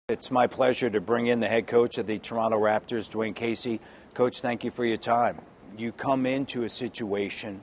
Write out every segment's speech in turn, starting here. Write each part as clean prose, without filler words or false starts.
It's my pleasure to bring in the head coach of the Toronto Raptors, Dwane Casey. Coach, thank you for your time. You come into a situation,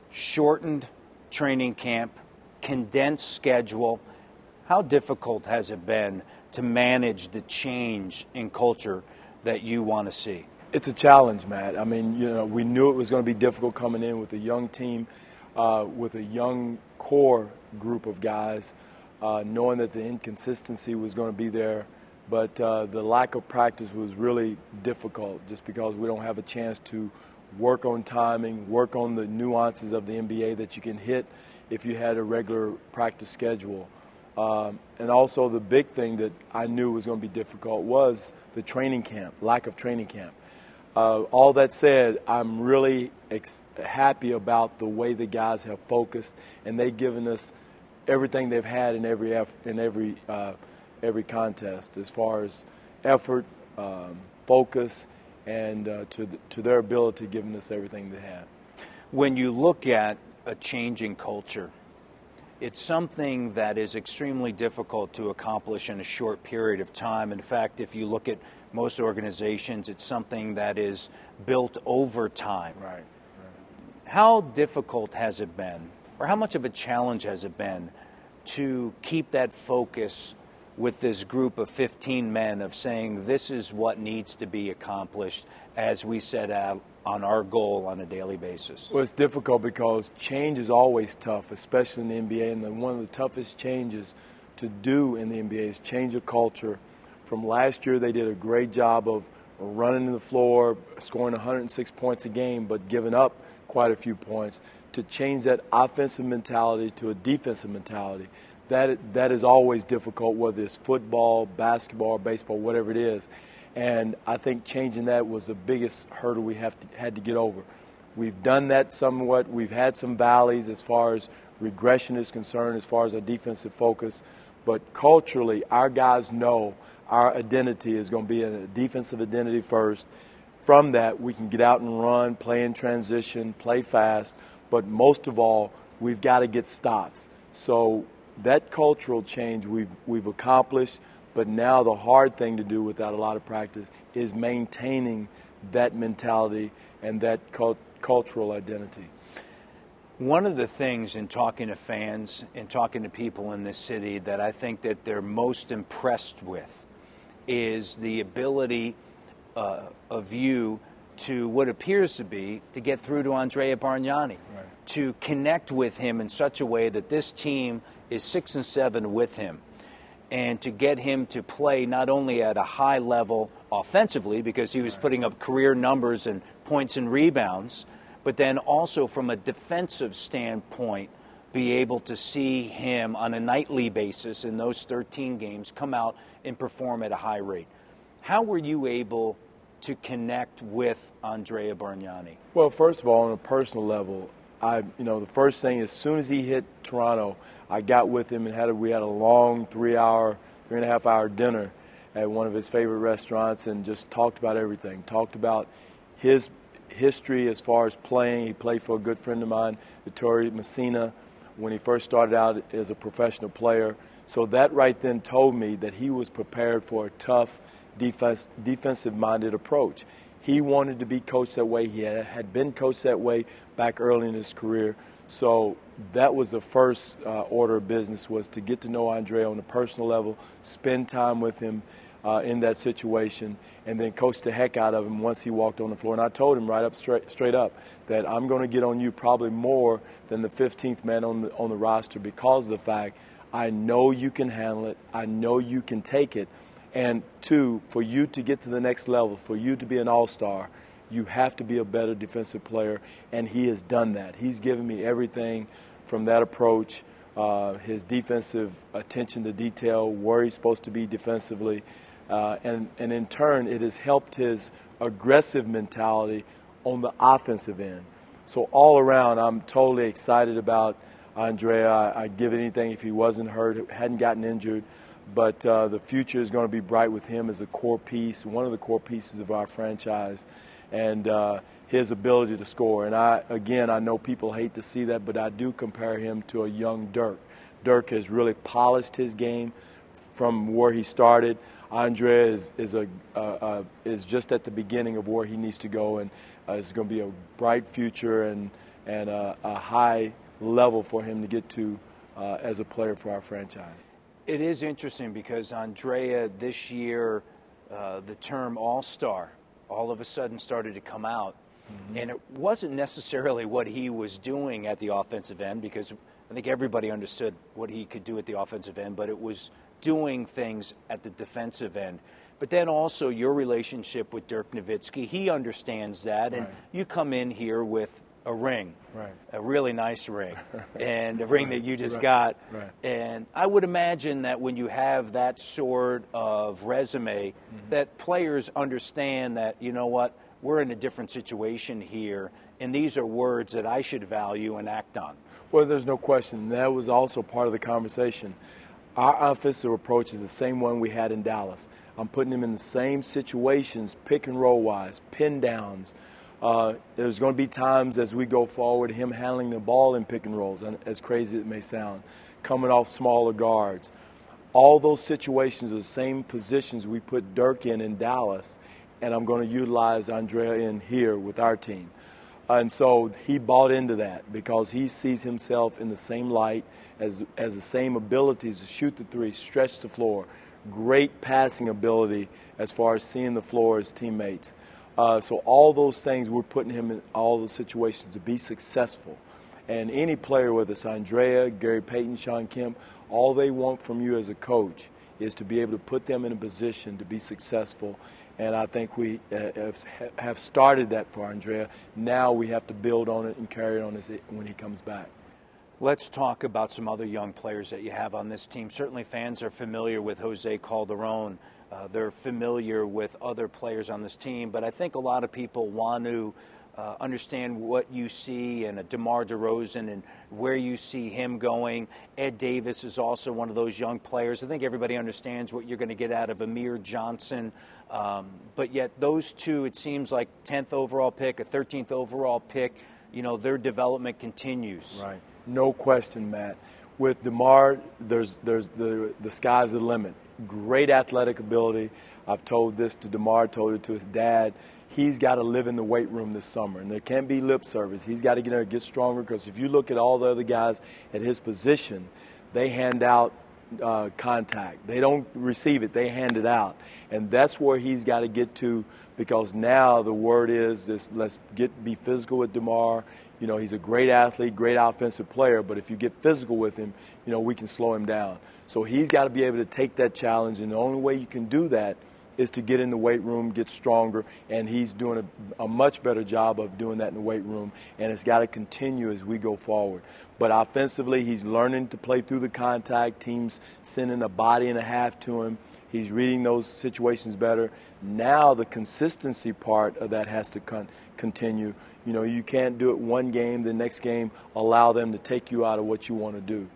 shortened training camp, condensed schedule. How difficult has it been to manage the change in culture that you want to see? It's a challenge, Matt. I mean, we knew it was going to be difficult coming in with a young team, with a young core group of guys, knowing that the inconsistency was going to be there. But the lack of practice was really difficult just because we don't have a chance to work on timing, work on the nuances of the NBA that you can hit if you had a regular practice schedule. And also the big thing that I knew was going to be difficult was the training camp, lack of training camp. All that said, I'm really happy about the way the guys have focused, and they've given us everything they've had in every contest, as far as effort, focus, and to their ability, giving us everything they have. When you look at a changing culture, it's something that is extremely difficult to accomplish in a short period of time. In fact, if you look at most organizations, it's something that is built over time. Right. How difficult has it been, or how much of a challenge has it been to keep that focus with this group of 15 men of saying this is what needs to be accomplished as we set out on our goal on a daily basis? Well, it's difficult because change is always tough, especially in the NBA. And one of the toughest changes to do in the NBA is change a culture. From last year, they did a great job of running the floor, scoring 106 points a game, but giving up quite a few points. To change that offensive mentality to a defensive mentality, that is always difficult, whether it's football, basketball, baseball, whatever it is. And I think changing that was the biggest hurdle we had to get over. We've done that somewhat. We've had some valleys as far as regression is concerned, as far as our defensive focus. But culturally, our guys know our identity is going to be a defensive identity first. From that, we can get out and run, play in transition, play fast. But most of all, we've got to get stops. So that cultural change we've accomplished. But now the hard thing to do without a lot of practice is maintaining that mentality and that cultural identity. One of the things in talking to fans and talking to people in this city that I think that they're most impressed with is the ability of you to what appears to get through to Andrea Bargnani, right, to connect with him in such a way that this team is 6-7 with him, and to get him to play not only at a high level offensively, because he was putting up career numbers and points and rebounds, but then also from a defensive standpoint, be able to see him on a nightly basis in those 13 games come out and perform at a high rate. How were you able to connect with Andrea Bargnani? Well, first of all, on a personal level, the first thing, as soon as he hit Toronto, I got with him and we had a long 3.5 hour dinner at one of his favorite restaurants and just talked about everything. Talked about his history as far as playing. He played for a good friend of mine, Vittorio Messina, when he first started out as a professional player. So that right then told me that he was prepared for a tough defensive-minded approach. He wanted to be coached that way. He had been coached that way back early in his career. So that was the first order of business, was to get to know Andrea on a personal level, spend time with him in that situation, and then coach the heck out of him once he walked on the floor. And I told him right up straight up that I'm going to get on you probably more than the 15th man on the roster, because of the fact I know you can handle it, I know you can take it, and two, for you to get to the next level, for you to be an all-star, you have to be a better defensive player, and he has done that. He's given me everything from that approach, his defensive attention to detail, where he's supposed to be defensively, and in turn, it has helped his aggressive mentality on the offensive end. So all around, I'm totally excited about Andrea. I'd give anything if he wasn't hurt, hadn't gotten injured. But the future is going to be bright with him as a core piece, one of the core pieces of our franchise, and his ability to score. And I know people hate to see that, but I do compare him to a young Dirk. Dirk has really polished his game from where he started. Andrea is just at the beginning of where he needs to go, and it's going to be a bright future and a high level for him to get to as a player for our franchise. It is interesting because Andrea this year, the term all-star all of a sudden started to come out. Mm-hmm. And it wasn't necessarily what he was doing at the offensive end, because I think everybody understood what he could do at the offensive end, but it was doing things at the defensive end. But then also your relationship with Dirk Nowitzki, he understands that, and you come in here with a ring, a really nice ring, and a ring that you just got. And I would imagine that when you have that sort of resume, that players understand that, you know what, we're in a different situation here, and these are words that I should value and act on. Well, there's no question. That was also part of the conversation. Our offensive approach is the same one we had in Dallas. I'm putting him in the same situations, pick and roll wise, pin downs. There's going to be times as we go forward, him handling the ball in pick and rolls, as crazy as it may sound, coming off smaller guards. All those situations are the same positions we put Dirk in Dallas, and I'm going to utilize Andrea in here with our team. And so he bought into that because he sees himself in the same light as the same abilities to shoot the three, stretch the floor, great passing ability as far as seeing the floor as teammates. So all those things, we're putting him in all those situations to be successful. And any player, whether it's Andrea, Gary Payton, Sean Kemp, all they want from you as a coach is to be able to put them in a position to be successful. And I think we have started that for Andrea. Now we have to build on it and carry it on when he comes back. Let's talk about some other young players that you have on this team. Certainly fans are familiar with Jose Calderon. They're familiar with other players on this team. But I think a lot of people want to understand what you see in a DeMar DeRozan and where you see him going. Ed Davis is also one of those young players. I think everybody understands what you're going to get out of Amir Johnson. But yet those two, it seems like 10th overall pick, a 13th overall pick, you know, their development continues. Right. No question, Matt. With DeMar, there's the sky's the limit. Great athletic ability. I've told this to DeMar, told it to his dad. He's got to live in the weight room this summer, and there can't be lip service. He's got to get there and get stronger, because if you look at all the other guys at his position, they hand out contact. They don't receive it. They hand it out. And that's where he's got to get to, because now the word is this, let's be physical with DeMar. You know, he's a great athlete, great offensive player, but if you get physical with him, you know, we can slow him down. So he's got to be able to take that challenge, and the only way you can do that is to get in the weight room, get stronger, and he's doing a much better job of doing that in the weight room, and it's got to continue as we go forward. But offensively, he's learning to play through the contact. Teams sending a body and a half to him. He's reading those situations better. Now the consistency part of that has to continue. You know, you can't do it one game, the next game allow them to take you out of what you want to do.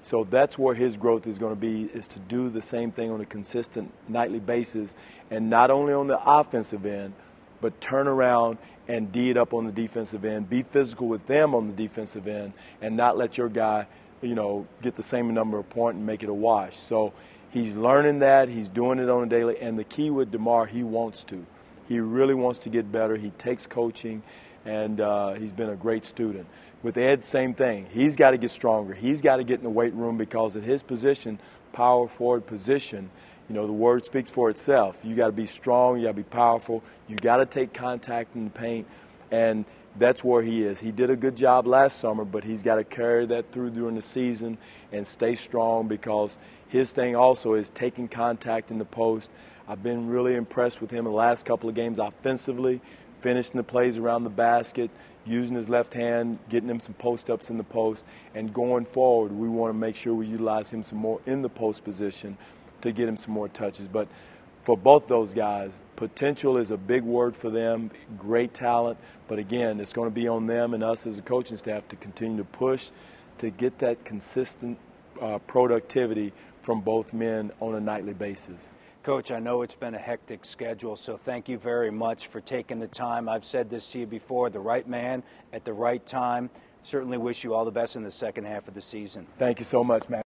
So that's where his growth is going to be, is to do the same thing on a consistent nightly basis, and not only on the offensive end, but turn around and D it up on the defensive end, be physical with them on the defensive end, and not let your guy, you know, get the same number of points and make it a wash. So he's learning that. He's doing it on a daily. And the key with DeMar, he wants to. He really wants to get better. He takes coaching, and he's been a great student. With Ed, same thing. He's got to get stronger. He's got to get in the weight room, because at his position, power forward position, you know, the word speaks for itself. You got to be strong. You got to be powerful. You got to take contact in the paint, and that's where he is. He did a good job last summer, but he's got to carry that through during the season and stay strong, because his thing also is taking contact in the post. I've been really impressed with him in the last couple of games offensively, finishing the plays around the basket, using his left hand, getting him some post-ups in the post, and going forward, we want to make sure we utilize him some more in the post position to get him some more touches. But for both those guys, potential is a big word for them, great talent, but again, it's going to be on them and us as a coaching staff to continue to push to get that consistent productivity from both men on a nightly basis. Coach, I know it's been a hectic schedule, so thank you very much for taking the time. I've said this to you before, the right man at the right time. Certainly wish you all the best in the second half of the season. Thank you so much, Matt.